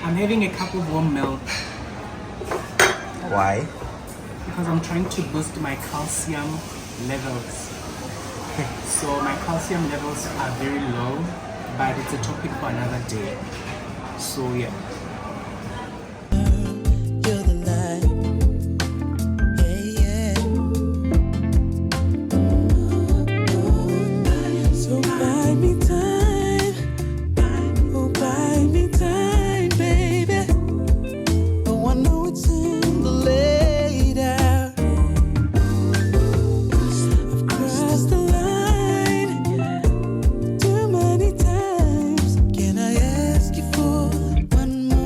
I'm having a cup of warm milk Why? because I'm trying to boost my calcium levels. So my calcium levels are very low, but it's a topic for another day. So yeah. You're the light, yeah, yeah. So buy me time, oh buy me time, baby. Oh, I know it's in the late hour. I've crossed the line too many times. Can I ask you for one more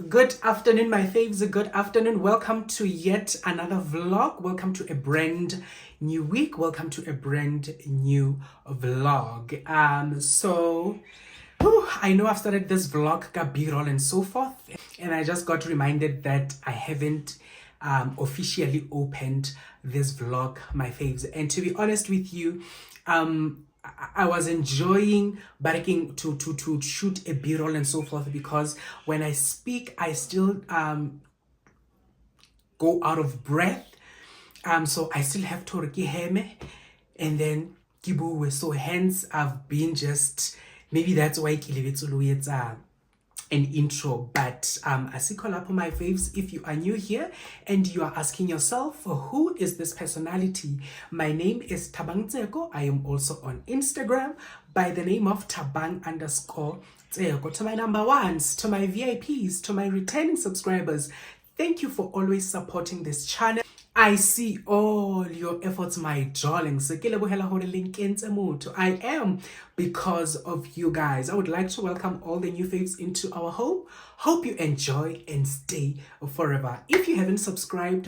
Good afternoon, my faves. Good afternoon. Welcome to yet another vlog. Welcome to a brand new week. Welcome to a brand new vlog. I know I've started this vlog, got B-roll and so forth, and I just got reminded that I haven't officially opened this vlog, my faves. And to be honest with you, I was enjoying barking to shoot a b-roll and so forth, because when I speak I still go out of breath, so I still have to heme and then kibu. So hence I've been just, maybe that's why it's an intro. But asikho lapho, my faves. If you are new here and you are asking yourself, who is this personality? My name is Thabang. I am also on Instagram by the name of Thabang_. To my number ones, to my VIPs, to my returning subscribers, thank you for always supporting this channel. I see all your efforts, my darlings. I am because of you guys. I would like to welcome all the new faves into our home. Hope you enjoy and stay forever. If you haven't subscribed,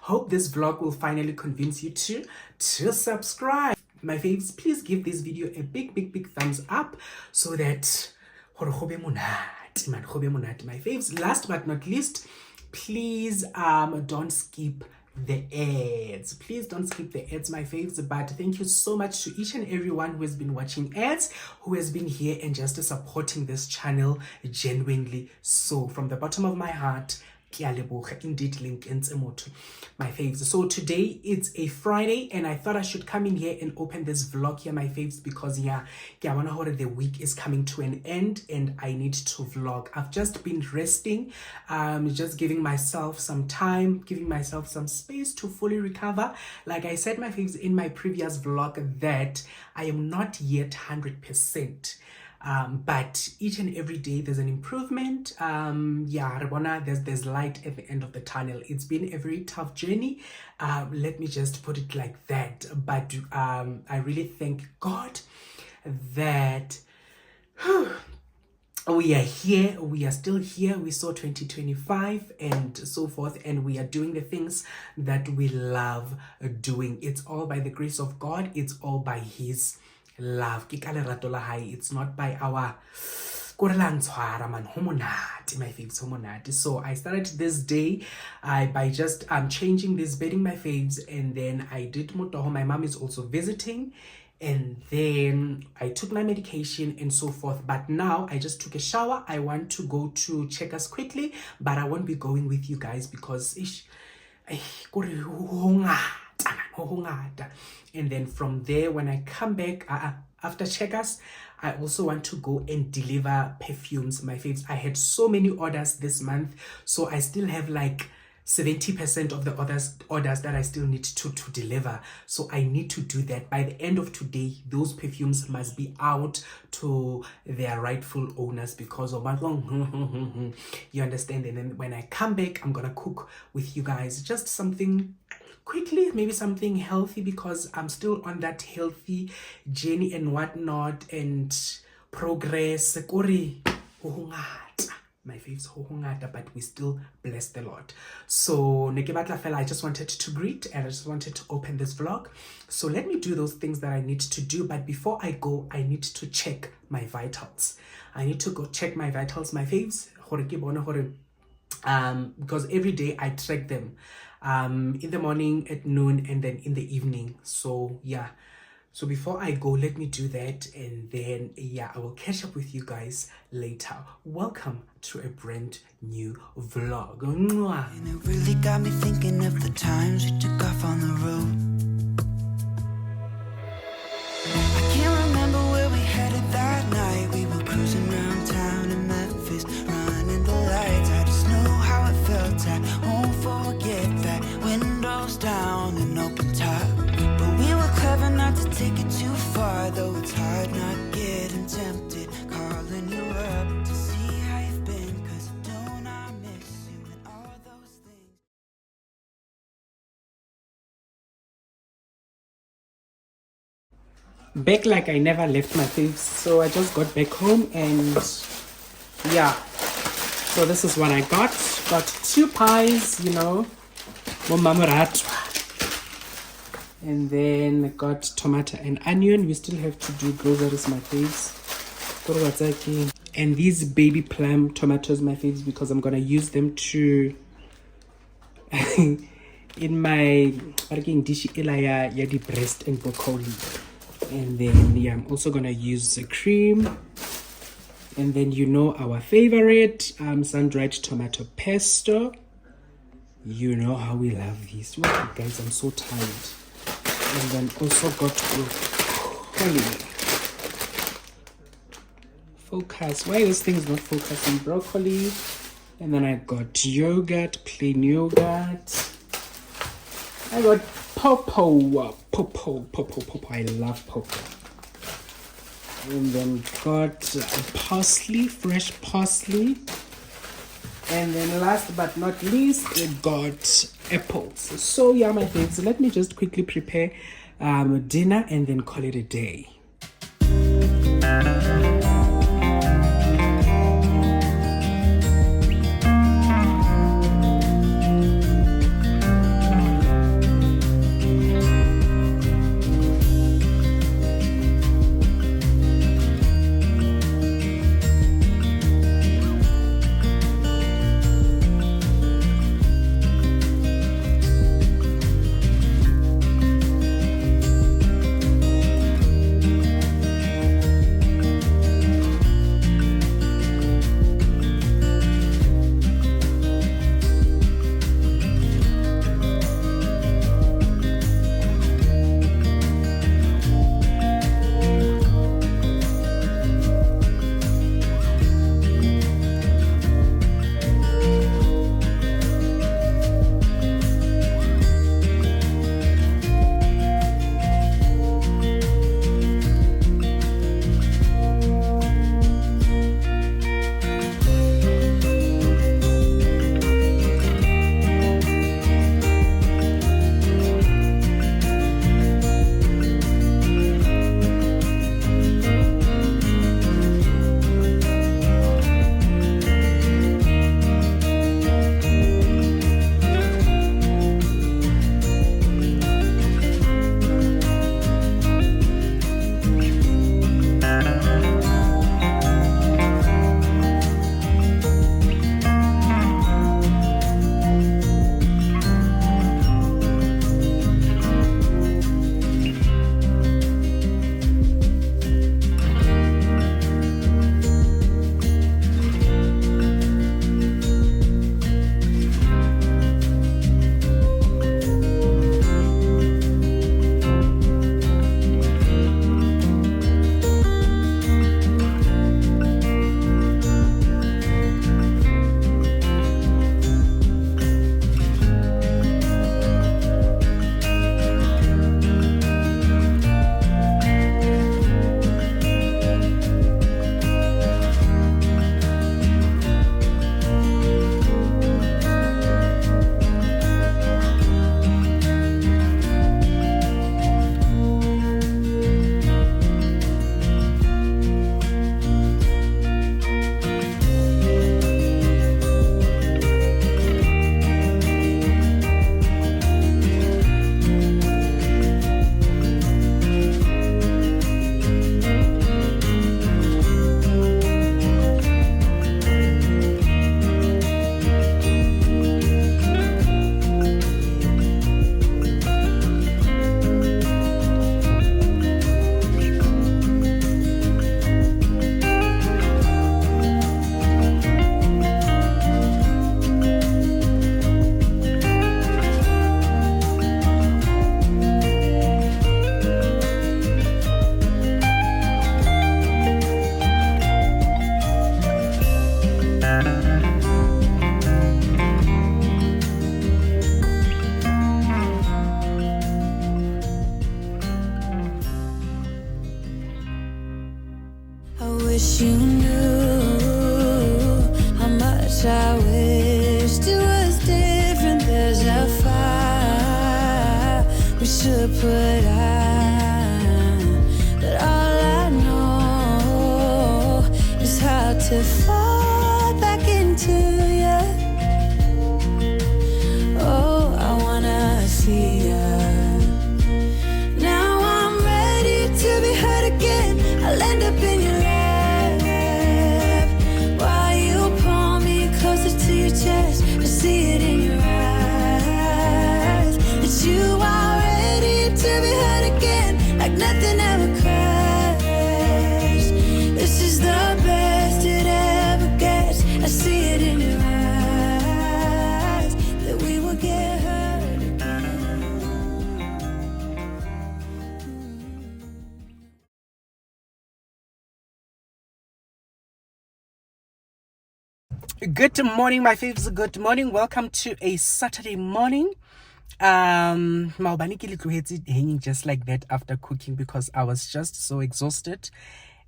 hope this vlog will finally convince you to subscribe. My faves, please give this video a big thumbs up so that my faves. Last but not least, please don't skip the ads. Please don't skip the ads, my faves. But thank you so much to each and everyone who has been watching ads, who has been here and just supporting this channel genuinely. So from the bottom of my heart, indeed, link my faves. So today it's a Friday and I thought I should come in here and open this vlog here, my faves, because the week is coming to an end and I need to vlog. I've just been resting, just giving myself some time, giving myself some space to fully recover. Like I said, my faves, in my previous vlog, that I am not yet 100%. But each and every day there's an improvement. There's light at the end of the tunnel. It's been a very tough journey, let me just put it like that. But I really thank God that we are here, we are still here. We saw 2025 and so forth, and we are doing the things that we love doing. It's all by the grace of God. It's all by His love. It's not by our my faves. So I started this day by just changing this bedding, my faves, and then I did motoho. My mom is also visiting, and then I took my medication and so forth. But now I just took a shower. I want to go to Checkers quickly, but I won't be going with you guys because and then from there, when I come back after Checkers, I also want to go and deliver perfumes, my faves. I had so many orders this month, so I still have like 70% of the orders that I still need to deliver. So I need to do that by the end of today. Those perfumes must be out to their rightful owners because of you understand. And then when I come back, I'm gonna cook with you guys just something quickly, maybe something healthy, because I'm still on that healthy journey and whatnot and progress. My faves, but we still bless the Lord. So I just wanted to greet and I just wanted to open this vlog. So let me do those things that I need to do. But before I go, I need to check my vitals. I need to go check my vitals, my faves, because every day I track them, in the morning, at noon, and then in the evening. So yeah, so before I go, let me do that, and then I will catch up with you guys later. Welcome to a brand new vlog. And it really got me thinking of the times we took off on the road. I can't remember where we headed that night. We were cruising around town in Memphis, running the lights. I just know how it felt. I won't forget that. Windows down and open top. But we were clever not to take it too far, though it's hard not getting tempted. Calling you up to see how you've been, 'cause don't I miss you and all those things. Back like I never left, my faves. So I just got back home and So this is what I got. Got 2 pies, you know, and then I got tomato and onion. We still have to do groceries, my faves. And these baby plum tomatoes, my faves, because I'm gonna use them to in my dish the breast and broccoli. And then yeah, I'm also gonna use the cream. And then you know our favorite sun-dried tomato pesto. You know how we love these. Wow, guys, I'm so tired. And then also got broccoli. Focus. Why this thing is not focusing? Broccoli. And then I got yogurt, plain yogurt. I got popo. I love popo. And then got parsley, fresh parsley. And then last but not least, I got apples. So yeah, my friends, let me just quickly prepare dinner and then call it a day. wish you knew how much I wished it was different. There's a fire we should put out, but all I know is how to fall back into Good morning, my faves. Good morning. Welcome to a Saturday morning. Maobane ke le tlohetse hanging just like that after cooking because I was just so exhausted.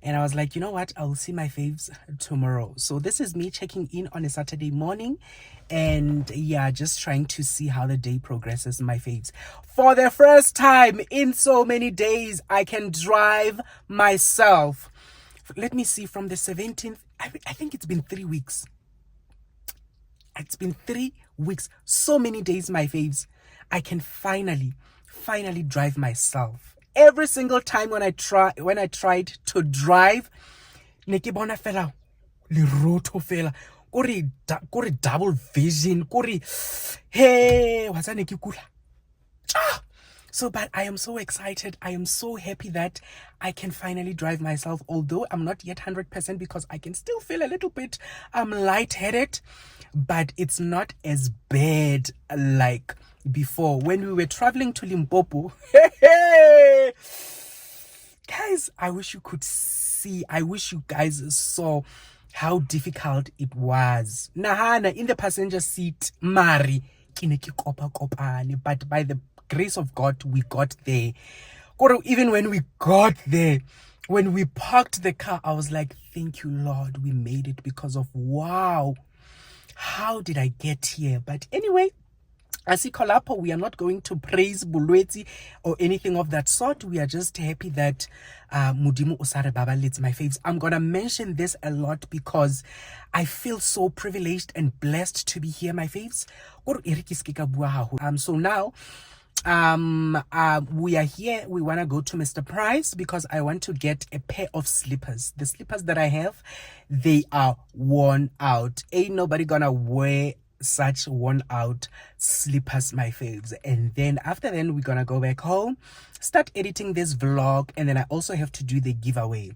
And I was like, you know what? I will see my faves tomorrow. So this is me checking in on a Saturday morning. And yeah, just trying to see how the day progresses, my faves. For the first time in so many days, I can drive myself. Let me see, from the 17th, I think it's been 3 weeks. It's been 3 weeks. So many days, my faves. I can finally drive myself. Every single time when I tried to drive, ne ke bona fela leroto fela. Kore double vision. Kore hey, what's ne ke kula? So, but I am so excited. I am so happy that I can finally drive myself, although I'm not yet 100% because I can still feel a little bit lightheaded, but it's not as bad like before when we were traveling to Limpopo. Guys, I wish you could see. I wish you guys saw how difficult it was. Nahana in the passenger seat, Mari, but by the grace of God, we got there. Even when we got there, when we parked the car, I was like, thank you, Lord, we made it, because of wow, how did I get here? But anyway, Asikolapo, we are not going to praise Bulweti or anything of that sort. We are just happy that Mudimu Osare Baba leads my faves. I'm gonna mention this a lot because I feel so privileged and blessed to be here, my faves. So now we are here. We want to go to Mr. Price because I want to get a pair of slippers. The slippers that I have, they are worn out. Ain't nobody gonna wear such worn out slippers, my faves. And then after then, we're gonna go back home, start editing this vlog, and then I also have to do the giveaway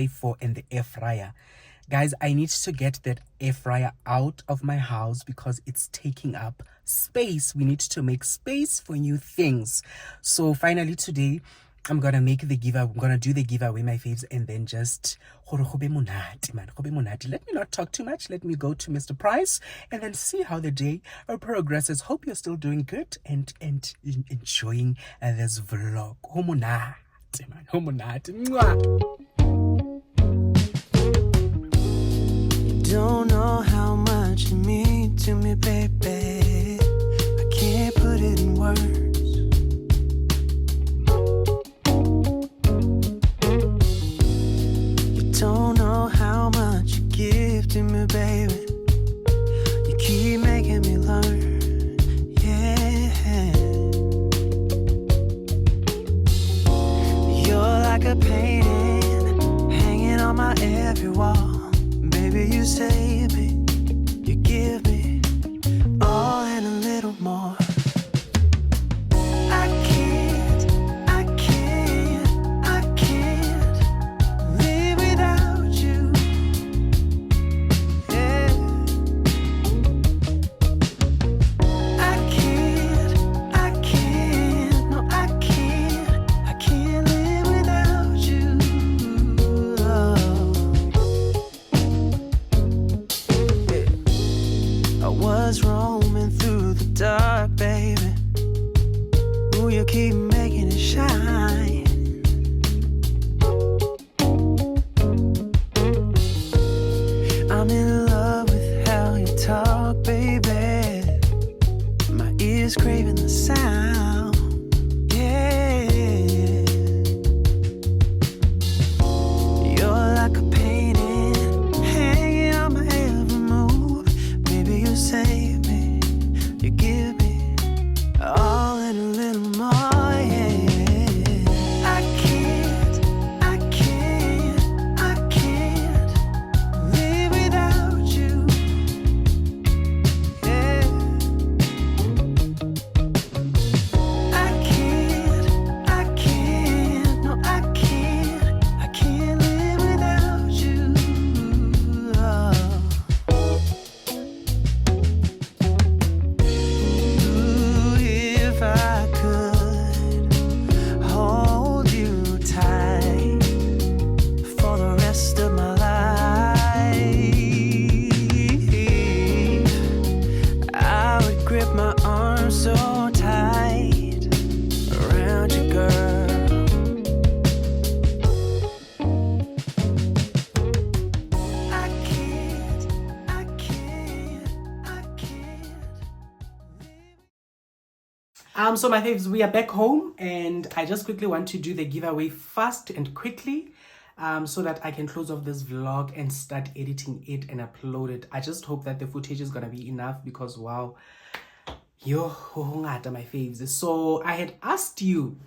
for and the air fryer. Guys, I need to get that air fryer out of my house because it's taking up space. We need to make space for new things. So finally today, I'm gonna make the giveaway. I'm gonna do the giveaway, my faves, and then just let me not talk too much. Let me go to Mr. Price and then see how the day progresses. Hope you're still doing good and enjoying this vlog. Don't know how much you mean to me, baby. I can't put it in words. You don't know how much you give to me, baby. You keep making me learn, yeah. You're like a painting hanging on my every wall. Baby, you save me, you give me all and a little more. I can't live without you. Yeah. I can't live without you. Oh. So my faves, we are back home, and I just quickly want to do the giveaway fast and quickly, so that I can close off this vlog and start editing it and upload it. I just hope that the footage is gonna be enough, because wow, yo, my faves. So I had asked you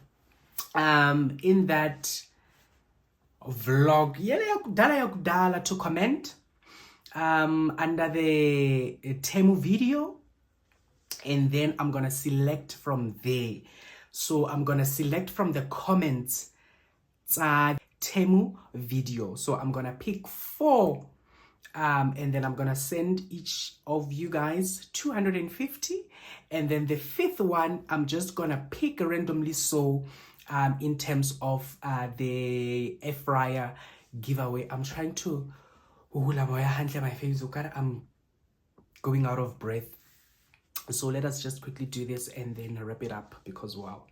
in that vlog to comment under the Temu video, and then I'm gonna select from there. So I'm gonna select from the comments Temu video. So I'm gonna pick 4 and then I'm gonna send each of you guys 250, and then the 5th one I'm just gonna pick randomly. So in terms of the air fryer giveaway, I'm trying to my face. I'm going out of breath. So let us just quickly do this and then wrap it up, because wow.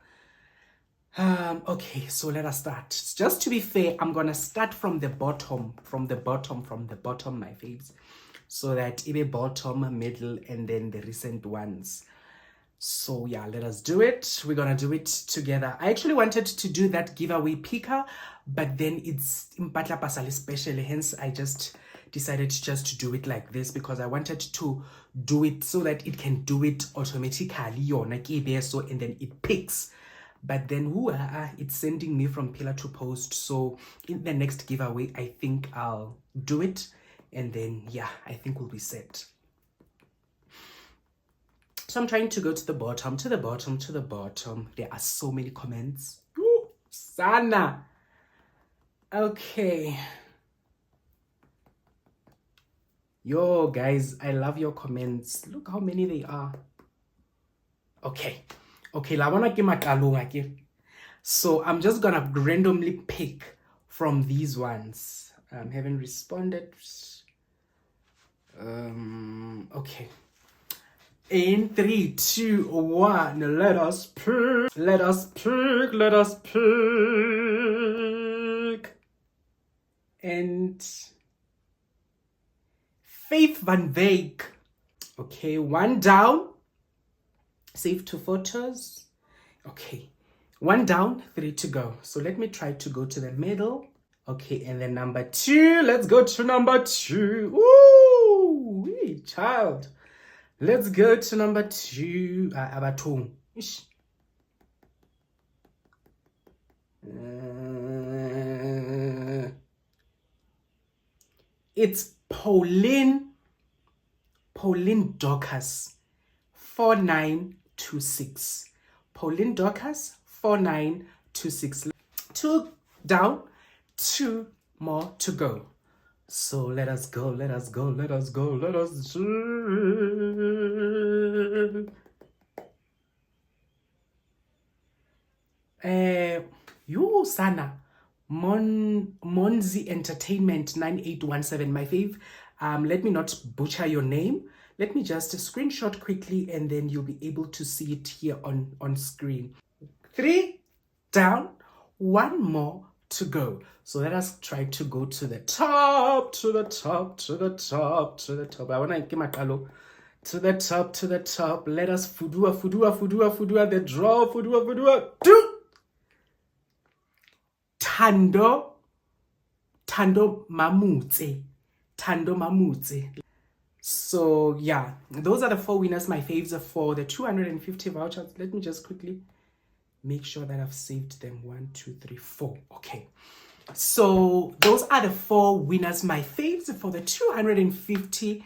Okay, so let us start. Just to be fair, I'm gonna start from the bottom, my faves, so that it be bottom, middle, and then the recent ones. So yeah, let us do it. We're gonna do it together. I actually wanted to do that giveaway picker, but then it's impatla pasali special, hence I just decided just to do it like this, because I wanted to do it so that it can do it automatically, so, and then it picks. But then it's sending me from pillar to post. So in the next giveaway, I think I'll do it, and then yeah, I think we'll be set. So I'm trying to go to the bottom. There are so many comments. Ooh, Sana. Okay. Yo, guys, I love your comments. Look how many they are. Okay. So I'm just gonna randomly pick from these ones. Haven't responded. Okay. In 3, 2, 1, let us pick. And Faith Van Veek. Okay, 1 down. Save 2 photos. Okay, 1 down, 3 to go. So let me try to go to the middle. Okay, and then number 2. Let's go to number 2. Ooh, hey, child. Let's go to number 2. Abatung. It's Pauline Docas 4926. Pauline Docas 4926. 2 down, 2 more to go. So let us go. You Sana Monzi Entertainment 9817, my fave. Let me not butcher your name. Let me just screenshot quickly, and then you'll be able to see it here on screen. 3 down, 1 more to go. So let us try to go to the top. I want to give my color to the top. Let us fudua the draw. Do Tando Mamutse. So yeah, those are the 4 winners, my faves, for the 250 vouchers. Let me just quickly make sure that I've saved them. 1, 2, 3, 4. Okay, so those are the 4 winners, my faves, for the 250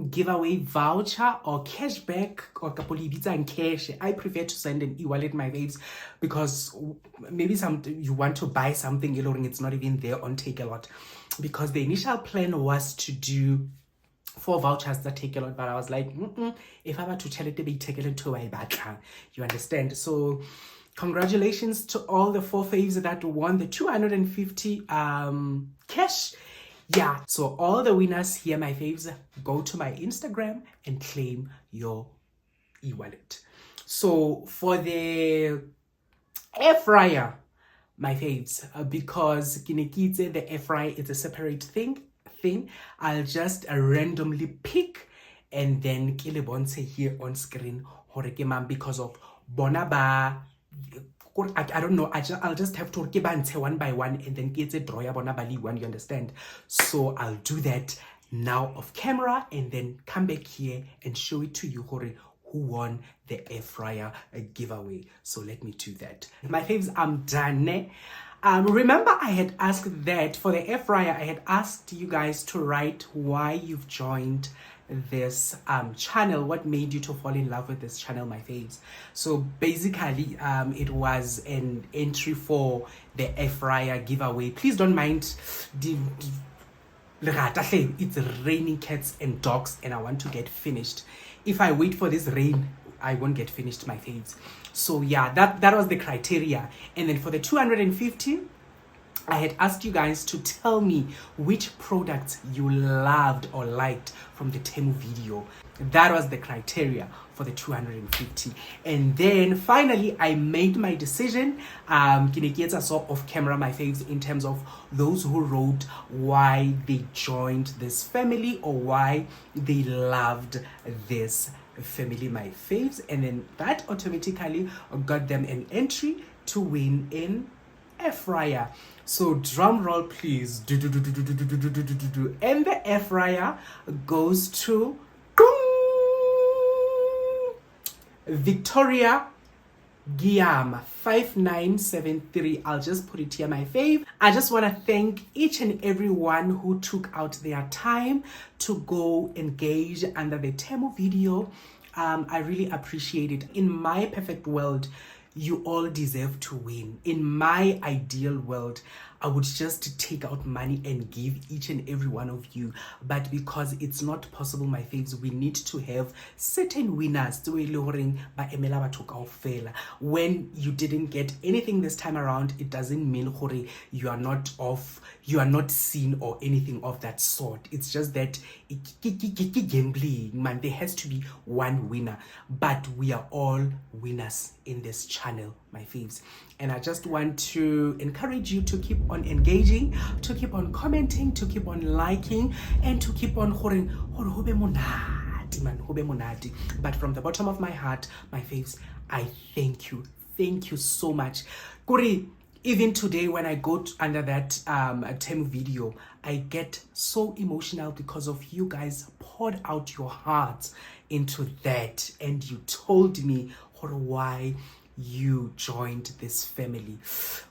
giveaway voucher or cashback or kapolibita and cash. I prefer to send an e-wallet, my faves, because maybe you want to buy something, it's not even there on Take A Lot, because the initial plan was to do 4 vouchers that Take A Lot, but I was like, if I were to tell it to be taken into a battle, you understand? So congratulations to all the 4 faves that won the 250 cash. Yeah, so all the winners here, my faves, go to my Instagram and claim your e-wallet. So for the air fryer, my faves, because Kinekitze, the air fryer is a separate thing, I'll just randomly pick and then Kilebonse here on screen because of bona ba I don't know, I'll just have to give answer one by one and then get a draw ya bona ba le one, you understand? So I'll do that now off camera and then come back here and show it to you who won the air fryer giveaway. So let me do that. My faves, I'm done. Remember I had asked that for the air fryer, I had asked you guys to write why you've joined this channel, what made you to fall in love with this channel, my faves. So basically it was an entry for the air fryer giveaway. Please don't mind it's raining cats and dogs and I want to get finished. If I wait for this rain, I won't get finished, my faves. So yeah, that was the criteria. And then for the 250, I had asked you guys to tell me which products you loved or liked from the Temu video. That was the criteria for the 250. And then finally, I made my decision. So off camera, my faves, in terms of those who wrote why they joined this family or why they loved this family, my faves. And then that automatically got them an entry to win in air fryer. So drum roll please. And the air fryer goes to Victoria Guillaume 5973. I'll just put it here, my fave. I just want to thank each and everyone who took out their time to go engage under the Temu video. I really appreciate it. In my perfect world, you all deserve to win. In my ideal world, I would just take out money and give each and every one of you. But because it's not possible, my faves, we need to have certain winners. When you didn't get anything this time around, it doesn't mean you are not off, you are not seen or anything of that sort. It's just that gambling, man, there has to be one winner. But we are all winners in this channel, my faves. And I just want to encourage you to keep on engaging, to keep on commenting, to keep on liking, and to keep on but from the bottom of my heart, my faves, I thank you. Thank you so much. Kuri, even today when I go under that Temu video, I get so emotional because of you guys poured out your hearts into that and you told me why you joined this family.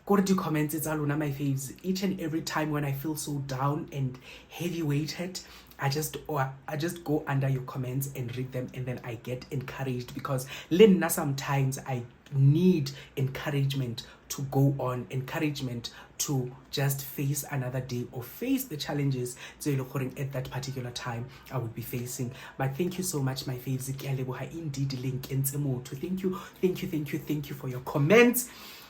Go to the comments, it's aluna, my faves. Each and every time when I feel so down and heavy weighted, I just go under your comments and read them, and then I get encouraged because Linna, sometimes I need encouragement to go on, encouragement to just face another day or face the challenges at that particular time I would be facing. But thank you so much, my faves. Indeed, link thank you for your comments.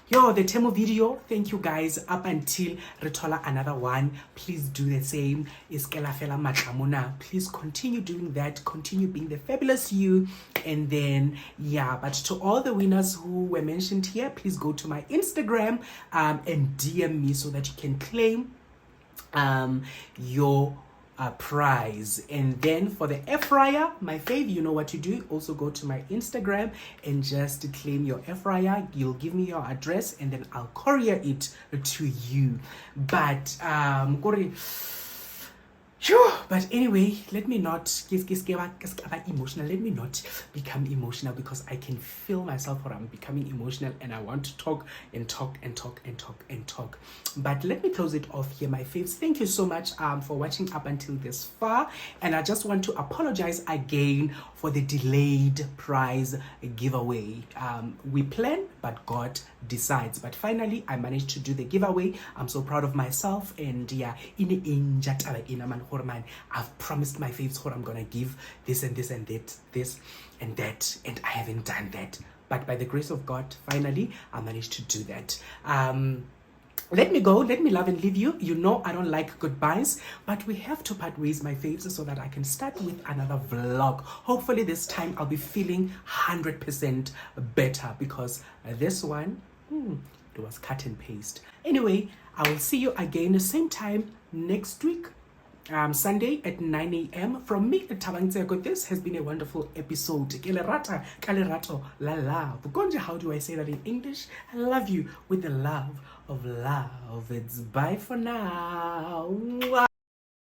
Yo, the Temu video, thank you guys. Up until Retola another one, please do the same. Please continue doing that, continue being the fabulous you. And then yeah, but to all the winners who were mentioned here, please go to my Instagram and DM me so that you can claim your prize. And then for the air fryer, my fave, you know what to do. Also go to my Instagram and just claim your air fryer. You'll give me your address and then I'll courier it to you. But but anyway, let me not emotional. Let me not become emotional because I can feel myself or I'm becoming emotional and I want to talk and talk and talk and talk and talk. But let me close it off here, my faves. Thank you so much for watching up until this far. And I just want to apologize again for the delayed prize giveaway. We plan, but God decides. But finally, I managed to do the giveaway. I'm so proud of myself. And yeah, I've promised my faves I'm gonna give this and this and that, this and that, and I haven't done that. But by the grace of God, finally, I managed to do that. Let me go, let me love and leave you. You know I don't like goodbyes, but we have to part ways, my faves, so that I can start with another vlog. Hopefully this time I'll be feeling 100% better because this one, it was cut and paste. Anyway, I will see you again the same time next week. Sunday at 9 a.m. From me, Thabang. This has been a wonderful episode. Ke le rata, ka lerato la love. Konje, how do I say that in English? I love you with the love of love. It's bye for now. Mwah.